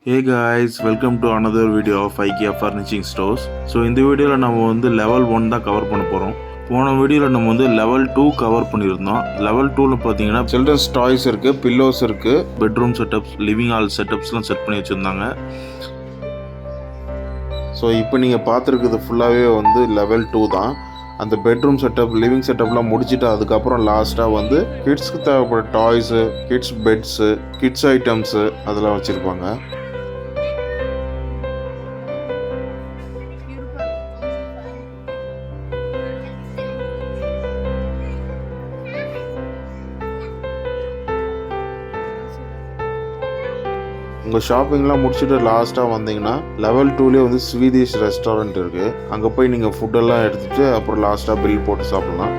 Hey guys, welcome to another video of IKEA Furnishing Stores. So இந்த வீடியோவில் நம்ம வந்து லெவல் 1 தான் கவர் பண்ண போகிறோம். போன வீடியோவில் நம்ம வந்து லெவல் 2 கவர் பண்ணியிருந்தோம். லெவல் 2ல் பார்த்தீங்கன்னா சில்ட்ரன்ஸ் டாய்ஸ் இருக்குது, பில்லோஸ் இருக்குது, பெட்ரூம் செட்டப்ஸ், லிவிங் ஹால் செட்டப்ஸ்லாம் செட் பண்ணி வச்சுருந்தாங்க. ஸோ இப்போ நீங்கள் பார்த்துருக்குது ஃபுல்லாகவே வந்து லெவல் 2 தான். அந்த பெட்ரூம் செட்டப், லிவிங் செட்டப்லாம் முடிச்சுட்டு அதுக்கப்புறம் லாஸ்ட்டாக வந்து கிட்ஸ்க்கு தேவைப்படுற toys, kids beds, kids items அதெல்லாம் வச்சுருப்பாங்க. உங்கள் ஷாப்பிங்லாம் முடிச்சுட்டு லாஸ்ட்டாக வந்தீங்கன்னா லெவல் 2லேயே வந்து ஸ்வீடிஷ் ரெஸ்டாரண்ட் இருக்குது. அங்கே போய் நீங்கள் ஃபுட்டெல்லாம் எடுத்துகிட்டு அப்புறம் லாஸ்ட்டாக பில் போட்டு சாப்பிட்லாம்.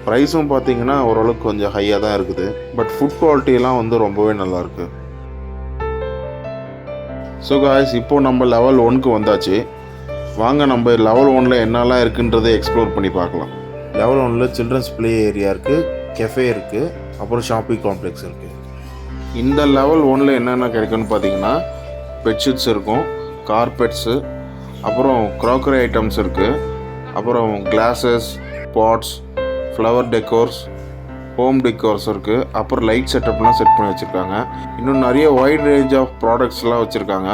ப்ரைஸும் பார்த்தீங்கன்னா ஓரளவுக்கு கொஞ்சம் ஹையாக தான் இருக்குது. பட் ஃபுட் குவாலிட்டியெல்லாம் வந்து ரொம்பவே நல்லாயிருக்கு. ஸோ காய்ஸ், இப்போது நம்ம லெவல் 1க்கு வந்தாச்சு. வாங்க நம்ம லெவல் 1ல் என்னெல்லாம் இருக்குன்றதை எக்ஸ்ப்ளோர் பண்ணி பார்க்கலாம். லெவல் 1ல் சில்ட்ரன்ஸ் ப்ளே ஏரியா இருக்குது, கெஃபே இருக்குது, அப்புறம் ஷாப்பிங் காம்ப்ளெக்ஸ் இருக்குது. இந்த லெவல் 1ல் என்னென்ன கிடைக்கும்னு பார்த்தீங்கன்னா பெட்ஷீட்ஸ் இருக்கும், கார்பெட்ஸு, அப்புறம் க்ரோக்கரி ஐட்டம்ஸ் இருக்குது, அப்புறம் கிளாஸஸ், பாட்ஸ், ஃப்ளவர் டெக்கோர்ஸ், ஹோம் டெக்கோர்ஸ் இருக்குது, அப்புறம் லைட் செட்டப்லாம் செட் பண்ணி வச்சுருக்காங்க. இன்னும் நிறைய வைட் ரேஞ்ச் ஆஃப் ப்ராடக்ட்ஸ்லாம் வச்சுருக்காங்க.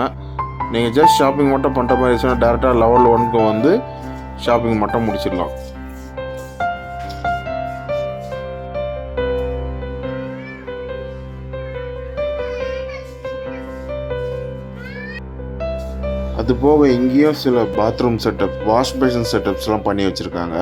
நீங்கள் ஜஸ்ட் ஷாப்பிங் மட்டும் பண்ணுற மாதிரி இருந்துச்சுன்னா டேரெக்டாக லெவல் 1க்கு வந்து ஷாப்பிங் மட்டும் முடிச்சிடலாம். அது போக இங்கேயும் சில பாத்ரூம் செட்டப், வாஷ் பேஷன் செட்டப்ஸ்லாம் பண்ணி வச்சுருக்காங்க.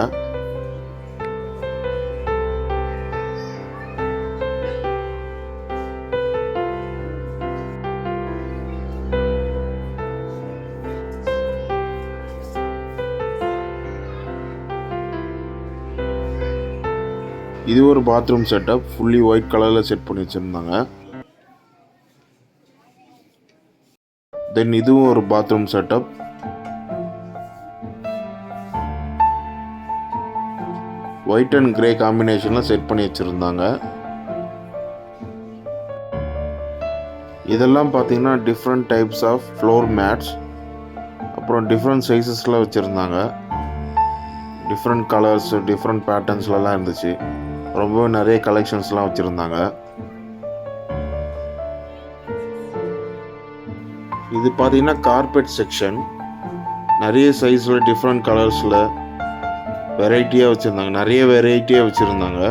இது ஒரு பாத்ரூம் செட்டப், ஃபுல்லி ஒயிட் கலரில் செட் பண்ணி வச்சுருந்தாங்க. தென் இதுவும் ஒரு bathroom setup. White and grey காம்பினேஷனில் செட் பண்ணி வச்சுருந்தாங்க. இதெல்லாம் பார்த்தீங்கன்னா different types of floor mats, அப்புறம் டிஃப்ரெண்ட் சைஸஸில் வச்சுருந்தாங்க. டிஃப்ரெண்ட் கலர்ஸ், டிஃப்ரெண்ட் பேட்டர்ன்ஸ்லலாம் இருந்துச்சு. ரொம்பவே நிறைய கலெக்ஷன்ஸ்லாம் வச்சுருந்தாங்க. இது பார்த்தீங்கன்னா கார்பெட் செக்ஷன். நிறைய சைஸில், டிஃப்ரெண்ட் கலர்ஸில் வெரைட்டியாக வச்சுருந்தாங்க. நிறைய வெரைட்டியாக வச்சுருந்தாங்க.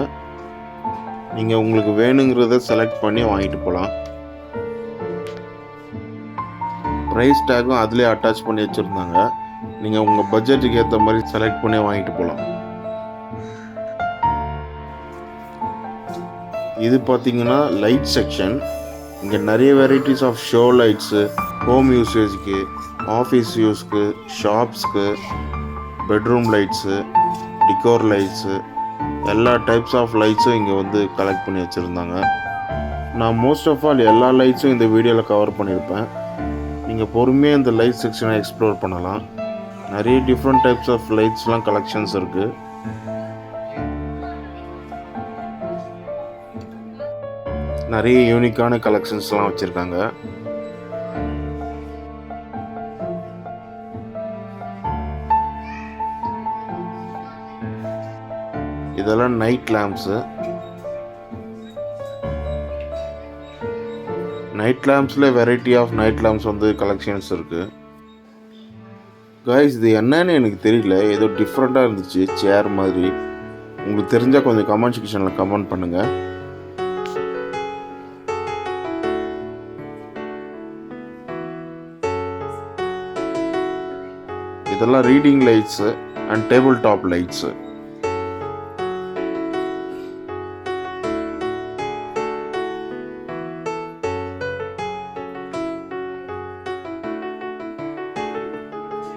நீங்கள் உங்களுக்கு வேணுங்கிறத செலக்ட் பண்ணி வாங்கிட்டு போகலாம். ப்ரைஸ் டேக்கும் அதிலே அட்டாச் பண்ணி வச்சுருந்தாங்க. நீங்கள் உங்கள் பட்ஜெட்டுக்கு ஏற்ற மாதிரி செலக்ட் பண்ணி வாங்கிட்டு போகலாம். இது பார்த்தீங்கன்னா லைட் செக்ஷன். இங்கே நிறைய varieties of show lights, home யூசேஜ்க்கு, ஆஃபீஸ் யூஸ்க்கு, ஷாப்ஸ்க்கு, பெட்ரூம் லைட்ஸு, டிகோர் லைட்ஸு, எல்லா டைப்ஸ் ஆஃப் லைட்ஸும் இங்கே வந்து கலெக்ட் பண்ணி வச்சுருந்தாங்க. நான் மோஸ்ட் ஆஃப் ஆல் எல்லா லைட்ஸும் இந்த வீடியோவில் கவர் பண்ணியிருப்பேன். நீங்கள் பொறுமையாக இந்த லைட் செக்ஷனை எக்ஸ்ப்ளோர் பண்ணலாம். நிறைய டிஃப்ரெண்ட் டைப்ஸ் ஆஃப் லைட்ஸ்லாம் கலெக்ஷன்ஸ் இருக்குது. நிறைய யூனிக்கான கலெக்ஷன்ஸ்லாம் வச்சுருக்காங்க. இதெல்லாம் நைட் லேம்ப்ஸு. நைட் லேம்ப்ஸில் வெரைட்டி ஆஃப் நைட் லேம்ப்ஸ் வந்து கலெக்ஷன்ஸ் இருக்குது. காய்ஸ், இது என்னன்னு எனக்கு தெரியல, ஏதோ டிஃப்ரெண்ட்டாக இருந்துச்சு, சேர் மாதிரி. உங்களுக்கு தெரிஞ்சால் கொஞ்சம் கமெண்ட் செக்ஷனில் கமெண்ட் பண்ணுங்கள். இதெல்லாம் reading lights and table top lights.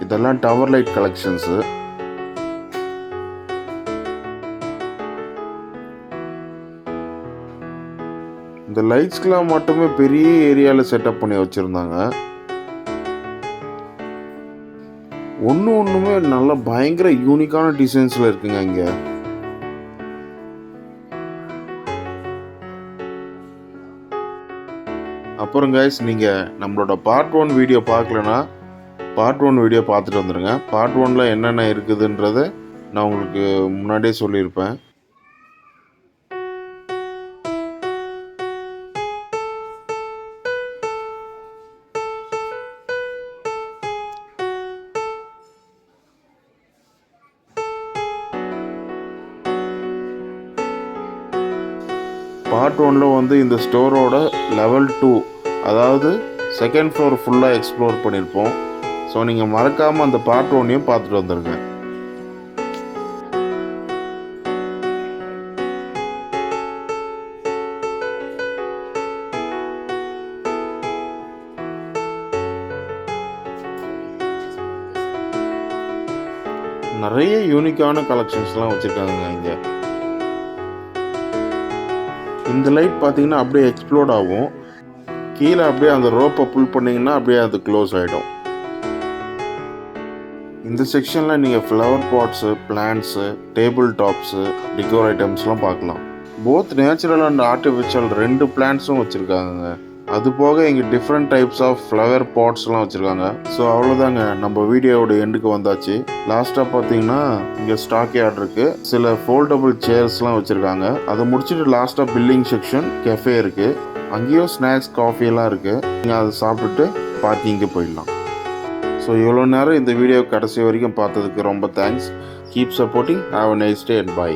இதெல்லாம் டவர் லைட் கலெக்ஷன்ஸு. இந்த லைட்ஸ்க்கெலாம் மட்டுமே பெரிய ஏரியாவில் செட்டப் பண்ணி வச்சுருந்தாங்க. ஒன்றுமே நல்ல பயங்கர யூனிக்கான டிசைன்ஸில் இருக்குங்க இங்கே. அப்புறம் கைஸ், நீங்கள் நம்மளோட பார்ட் 1 வீடியோ பார்க்கலன்னா பார்ட் 1 வீடியோ பார்த்துட்டு வந்துடுங்க. பார்ட் 1ல் என்னென்ன இருக்குதுன்றதை நான் உங்களுக்கு முன்னாடியே சொல்லியிருப்பேன். பார்ட் 1ல் வந்து இந்த ஸ்டோரோட லெவல் 2, அதாவது செகண்ட் ஃப்ளோர் ஃபுல்லாக எக்ஸ்ப்ளோர் பண்ணியிருப்போம். ஸோ நீங்கள் மறக்காமல் அந்த பார்ட் 1ஐயும் பார்த்துட்டு வந்துடுங்க. நிறைய யூனிக்கான கலெக்ஷன்ஸ்லாம் வச்சுருக்காங்க இங்கே. இந்த லைட் பார்த்தீங்கன்னா அப்படியே எக்ஸ்ப்ளோட் ஆகும். கீழே அப்படியே அந்த ரோப்பை புல் பண்ணிங்கன்னா அப்படியே அது க்ளோஸ் ஆகிடும். இந்த செக்ஷனில் நீங்கள் flower parts, plants, table tops, Tigor ஐட்டம்ஸ்லாம் பார்க்கலாம். போத் நேச்சுரல் அண்ட் ஆர்டிஃபிஷியல் 2 பிளான்ட்ஸும் வச்சுருக்காங்க. அது போக இங்கே டிஃப்ரெண்ட் டைப்ஸ் ஆஃப் ஃப்ளவர் பாட்ஸ்லாம் வச்சுருக்காங்க. ஸோ அவ்வளோதாங்க, நம்ம வீடியோவோட எண்டுக்கு வந்தாச்சு. லாஸ்ட்டாக பார்த்தீங்கன்னா இங்கே ஸ்டாக் யார்ட் இருக்குது. சில ஃபோல்டபுள் சேர்ஸ்லாம் வச்சுருக்காங்க. அதை முடிச்சுட்டு லாஸ்ட்டாக பில்லிங் செக்ஷன், கெஃபே இருக்குது. அங்கேயும் ஸ்நாக்ஸ், காஃபியெல்லாம் இருக்குது. நீங்கள் அதை சாப்பிட்டுட்டு பார்க்கிங்கு போயிடலாம். ஸோ இவ்வளோ நேரம் இந்த வீடியோ கடைசி வரைக்கும் பார்த்ததுக்கு ரொம்ப thanks. Keep supporting. Have a nice day and by.